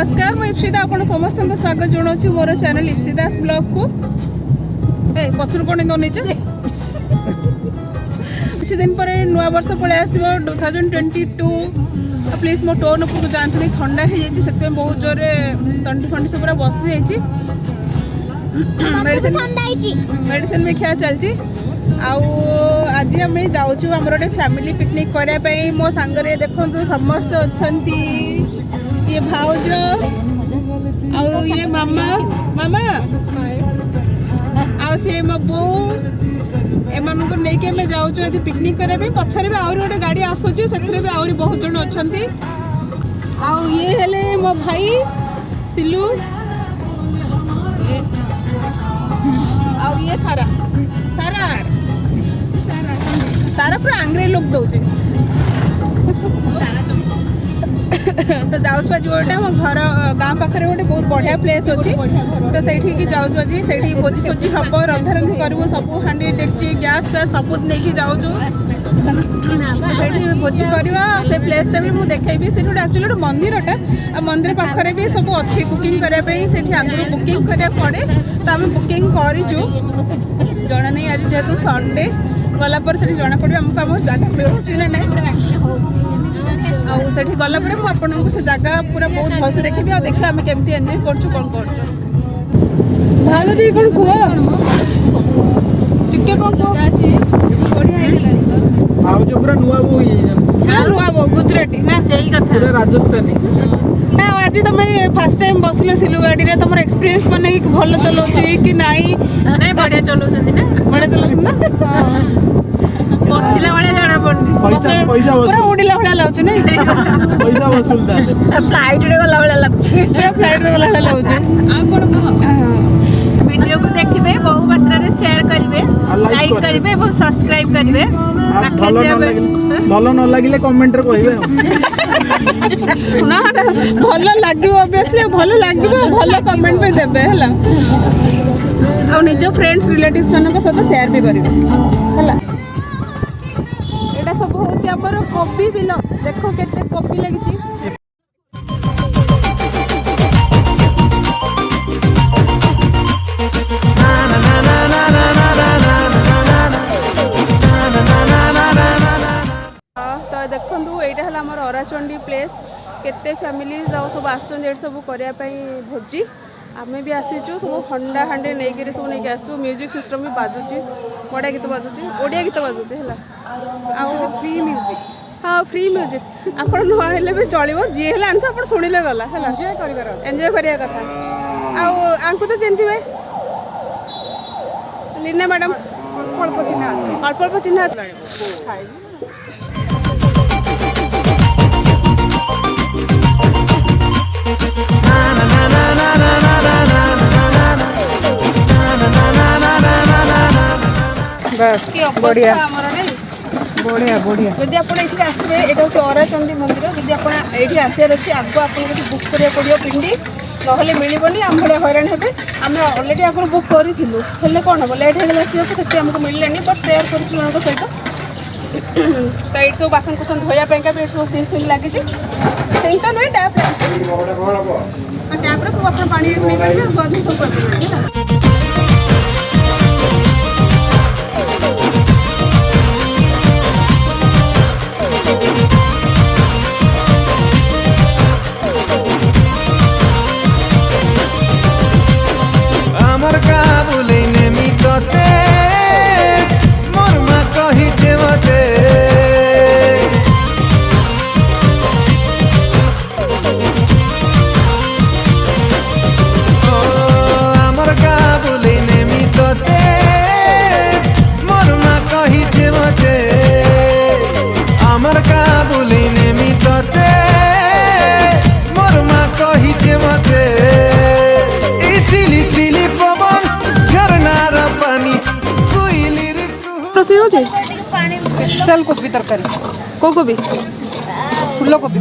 नमस्कार मैं इप्सिता आपण समस्त स्वागत जनाऊँ मोर चैनल इप्सिदास ब्लॉग को पचर कौन नहीं किसी दिन पर नुआ वर्ष पलि आस 2022 प्लीज मो टोन उपरको जातु ठंडा हो जाए बहुत जोर तंटी फंडी सब पूरा बस मेडिसिन भी खिया चलती आज आम जाऊँ आम गोटे फैमिली पिकनिक करने मो सांगे देखो समस्त अच्छा ये भाउज ये मामा मामा सी मो बो एम नहीं जाऊँ पिकनिक करने पछरे भी आहरी गोटे गाड़ी आसूची से भी आहरी बहुत जन अच्छा ये हेले मो भाई सिलू ये सारा सारा सारा पूरा आंग्रे लोक दौचे तो जाऊँ आज गोटे आम घर गाँ पाखे गोटे बहुत बढ़िया प्लेस अच्छी तो सही जाऊँ आज से भोजी फोजी हम रंधा रंधि करूँ सब हाँ डेक्ची गैस फ्यास सब नहीं जाऊँ भोजी करवा से प्लेस भी मुझे देखी से एक्चुअली गोटे मंदिरटा आ मंदिर पाखे भी सब अच्छी कुकिंग करने से आगुरी बुकिंग करा पड़े तो आम बुकिंग करूँ जना नहीं आज जेहेतु संडे गलापर से जना पड़े आमको आम जगह मिलूँ ना नहीं आठ गला मुझे से जगह पूरा बहुत भल से देखी और देखिए आम केमती एंजॉय कर कौन कर भाई कौन कह कौन पूरा नुआ बो गुजराती ना सही कथा राजस्थानी ना आज तुम फास्ट टाइम बसलो सिलु गाड़ी रे तुम एक्सपीरियंस माने भल चलाउची कि नहीं नहीं बढ़िया चलाउछन्ती ना बड़ा चलाउछन ना बसिला वाला जाना पड़नी पैसा पैसा पूरा उड़िला भला लाउछ नै पैसा वसूल था फ्लाइट रे गला वाला लागछ पूरा फ्लाइट रे गला भला लाउछ आ कोन वीडियो को देखिबे बहु मात्रा रे शेयर करिवे लाइक करिवे और सब्सक्राइब करिवे भल न लागिले कमेंट रे कहिबे ना भल लागिबो ऑब्वियसली भल लागिबो भल कमेंट पे देबे हला और निज फ्रेंड्स रिलेटिव्स मानक साथ शेयर भी करिवे हला एटा सब होची हमर कॉफी बिल देखो केते कॉफी लागिची देखु यहाँ है आम अराचंडी प्लेस केते फैमिलीज आ सब आस सब करने भोजी आम भी आसीचु सब हंडा हांडी नहीं सब नहीं आसू म्यूजिक सिस्टम भी बाजुची बढ़िया गीत बाजुची ओडिया गीत बाजुची है फ्री म्यूजिक हाँ फ्री म्यूजिक आप नुआ हेले भी चलो जी है आप शुणिले गला है एंजॉय करिया कथा आंकु तो चिन्ह लीना मैडम अल्प अल्प चिन्ह बस बढ़िया बढ़िया बढ़िया जदि आप आसवे यहाँ हूँ अराचंडी मंदिर जदि आप ये आसार अच्छे आगे आपको बुक करा पड़ो पिंडी ना मिलबनी आम भाया हईराण हे आम अलरेडी आगे बुक करूँ हेल्ले कौन हम लेट हो से आमको मिललानी बट सेयार कर सहित तो ये सब बासन कुसन धोयापाई भी सब सिंक फिंक लगी सिंक तो नुहे टैप टैप्रे सब आप पानी नहीं पारे धुआधुई सब कर स्पेशल कोबी तरकारी को कोबी फूल कोबी